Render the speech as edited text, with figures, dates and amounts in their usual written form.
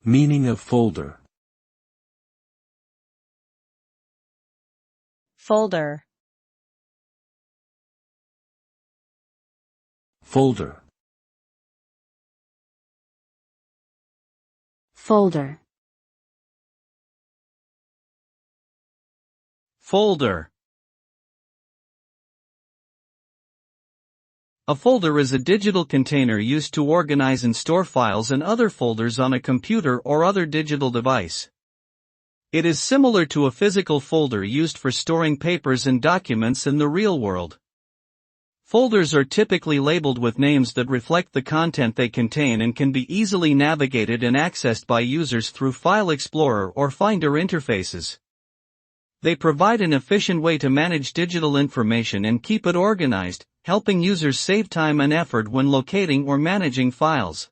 Meaning of folder. Folder. Folder. Folder. Folder. A folder is a digital container used to organize and store files and other folders on a computer or other digital device. It is similar to a physical folder used for storing papers and documents in the real world. Folders are typically labeled with names that reflect the content they contain and can be easily navigated and accessed by users through File Explorer or Finder interfaces. They provide an efficient way to manage digital information and keep it organized, helping users save time and effort when locating or managing files.